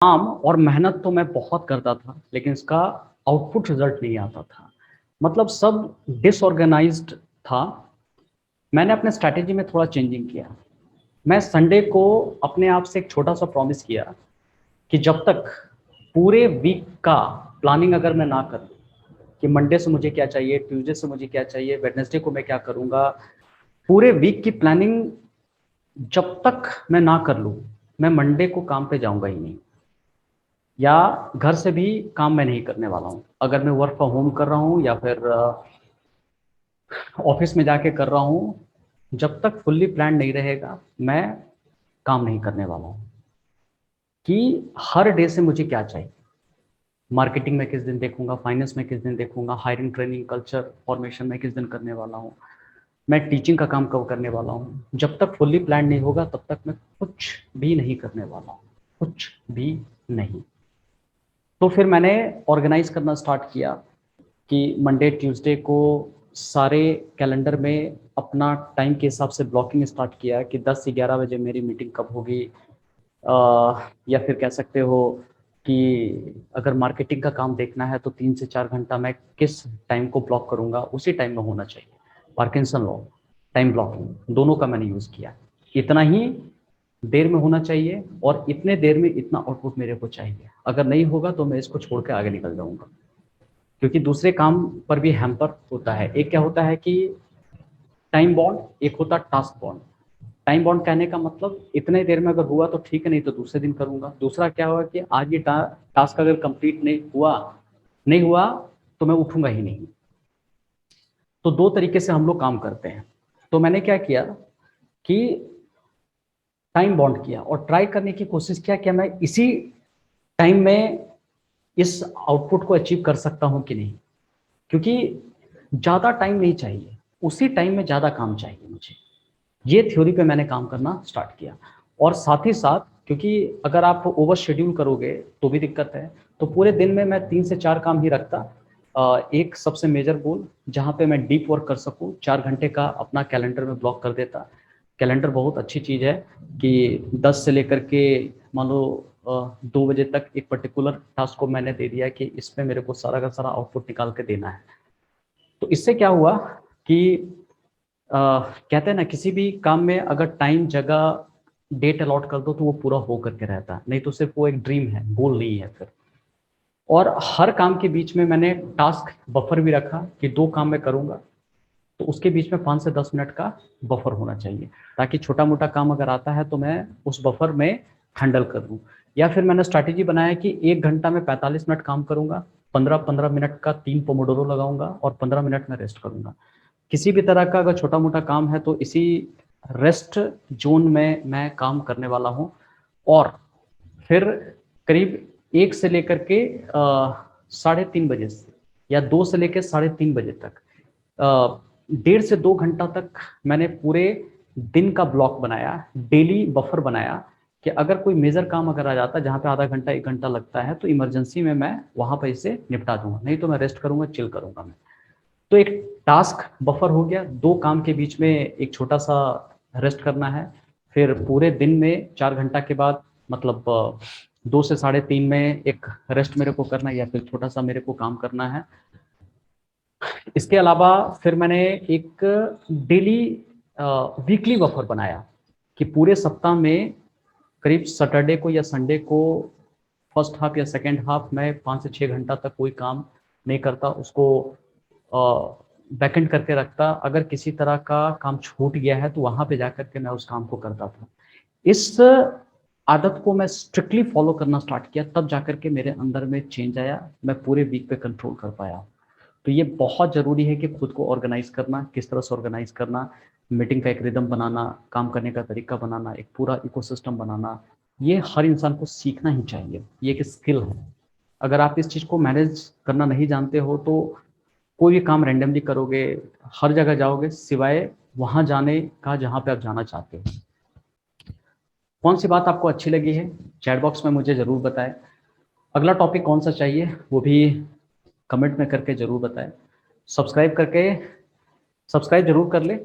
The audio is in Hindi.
काम और मेहनत तो मैं बहुत करता था, लेकिन इसका आउटपुट रिजल्ट नहीं आता था। मतलब सब डिसऑर्गेनाइज्ड था। मैंने अपने स्ट्रैटेजी में थोड़ा चेंजिंग किया। मैं संडे को अपने आप से एक छोटा सा प्रॉमिस किया कि जब तक पूरे वीक का प्लानिंग अगर मैं ना करूं कि मंडे से मुझे क्या चाहिए, ट्यूसडे से मुझे क्या चाहिए, वेडनेसडे को मैं क्या करूंगा, पूरे वीक की प्लानिंग जब तक मैं ना कर लूं, मैं मंडे को काम पे जाऊंगा ही नहीं। या घर से भी काम मैं नहीं करने वाला हूँ। अगर मैं वर्क फ्रॉम होम कर रहा हूँ या फिर ऑफिस में जाके कर रहा हूँ, जब तक फुल्ली प्लान नहीं रहेगा मैं काम नहीं करने वाला हूँ। कि हर डे से मुझे क्या चाहिए, मार्केटिंग में किस दिन देखूंगा, फाइनेंस में किस दिन देखूंगा, हायरिंग ट्रेनिंग कल्चर फॉर्मेशन में किस दिन करने वाला हूँ, मैं टीचिंग का काम कब करने वाला हूँ। जब तक फुल्ली प्लान नहीं होगा तब तक मैं कुछ भी नहीं करने वाला हूँ, कुछ भी नहीं। तो फिर मैंने ऑर्गेनाइज करना स्टार्ट किया कि मंडे ट्यूसडे को सारे कैलेंडर में अपना टाइम के हिसाब से ब्लॉकिंग स्टार्ट किया कि 10 से 11 बजे मेरी मीटिंग कब होगी। या फिर कह सकते हो कि अगर मार्केटिंग का काम देखना है तो 3 से 4 घंटा मैं किस टाइम को ब्लॉक करूंगा, उसी टाइम में होना चाहिए। पार्किंसन लॉ, टाइम ब्लॉकिंग, दोनों का मैंने यूज़ किया। इतना ही देर में होना चाहिए और इतने देर में इतना आउटपुट मेरे को चाहिए। अगर नहीं होगा तो मैं इसको छोड़ के आगे निकल जाऊंगा, क्योंकि दूसरे काम पर भी हैम्पर होता है। एक क्या होता है कि टाइम बॉन्ड, एक होता टास्क बॉन्ड। टाइम बॉन्ड कहने का मतलब इतने देर में अगर हुआ तो ठीक है, नहीं तो दूसरे दिन करूंगा। दूसरा क्या हुआ कि आज ये टास्क अगर कंप्लीट नहीं हुआ तो मैं उठूंगा ही नहीं। तो दो तरीके से हम लोग काम करते हैं। तो मैंने क्या किया कि टाइम बॉन्ड किया और ट्राई करने की कोशिश किया कि मैं इसी टाइम में इस आउटपुट को अचीव कर सकता हूं कि नहीं। क्योंकि ज़्यादा टाइम नहीं चाहिए, उसी टाइम में ज़्यादा काम चाहिए मुझे। ये थ्योरी पे मैंने काम करना स्टार्ट किया। और साथ ही साथ, क्योंकि अगर आप ओवर शेड्यूल करोगे तो भी दिक्कत है, तो पूरे दिन में मैं 3 से 4 काम ही रखता। एक सबसे मेजर गोल जहाँ पे मैं डीप वर्क कर सकूँ, 4 घंटे का अपना कैलेंडर में ब्लॉक कर देता। कैलेंडर बहुत अच्छी चीज़ है कि 10 से लेकर के मान लो 2 बजे तक एक पर्टिकुलर टास्क को मैंने दे दिया कि इसमें मेरे को सारा का सारा आउटपुट निकाल के देना है। तो इससे क्या हुआ कि कहते हैं ना, किसी भी काम में अगर टाइम जगह डेट अलॉट कर दो तो वो पूरा हो करके रहता है, नहीं तो सिर्फ वो एक ड्रीम है, गोल नहीं है फिर। और हर काम के बीच में मैंने टास्क बफर भी रखा कि 2 काम मैं करूंगा तो उसके बीच में 5 से 10 मिनट का बफर होना चाहिए, ताकि छोटा मोटा काम अगर आता है तो मैं उस बफर में हैंडल कर लूँ। या फिर मैंने स्ट्रैटेजी बनाया कि 1 घंटा में 45 मिनट काम करूंगा, 15-15 मिनट का 3 पोमोडोरो लगाऊंगा और 15 मिनट में रेस्ट करूंगा। किसी भी तरह का अगर छोटा मोटा काम है तो इसी रेस्ट जोन में मैं काम करने वाला हूँ। और फिर करीब 1 से लेकर के 3:30 बजे से, या 2 से लेकर 3:30 बजे तक 1.5 से 2 घंटा तक मैंने पूरे दिन का ब्लॉक बनाया, डेली बफर बनाया कि अगर कोई मेजर काम अगर आ जाता है जहाँ पे आधा घंटा 1 घंटा लगता है तो इमरजेंसी में मैं वहाँ पर इसे निपटा दूंगा, नहीं तो मैं रेस्ट करूंगा, चिल करूंगा मैं। तो एक टास्क बफर हो गया, 2 काम के बीच में एक छोटा सा रेस्ट करना है। फिर पूरे दिन में 4 घंटा के बाद, मतलब 2 से 3:30 में एक रेस्ट मेरे को करना है, या फिर छोटा सा मेरे को काम करना है। इसके अलावा फिर मैंने एक डेली वीकली बफर बनाया कि पूरे सप्ताह में करीब सैटरडे को या संडे को फर्स्ट हाफ या सेकेंड हाफ में 5 से 6 घंटा तक कोई काम नहीं करता, उसको बैकेंड करके रखता। अगर किसी तरह का काम छूट गया है तो वहां पे जाकर के मैं उस काम को करता था। इस आदत को मैं स्ट्रिक्टली फॉलो करना स्टार्ट किया, तब जाकर के मेरे अंदर में चेंज आया, मैं पूरे वीक पे कंट्रोल कर पाया। तो ये बहुत ज़रूरी है कि खुद को ऑर्गेनाइज करना, किस तरह से ऑर्गेनाइज करना, मीटिंग का एक रिदम बनाना, काम करने का तरीका बनाना, एक पूरा इकोसिस्टम बनाना, ये हर इंसान को सीखना ही चाहिए। ये एक स्किल है। अगर आप इस चीज़ को मैनेज करना नहीं जानते हो तो कोई भी काम रैंडमली करोगे, हर जगह जाओगे सिवाय वहाँ जाने का जहाँ पे आप जाना चाहते हो। कौन सी बात आपको अच्छी लगी है चैट बॉक्स में मुझे ज़रूर बताएं। अगला टॉपिक कौन सा चाहिए वो भी कमेंट में करके ज़रूर बताएं। सब्सक्राइब जरूर कर ले।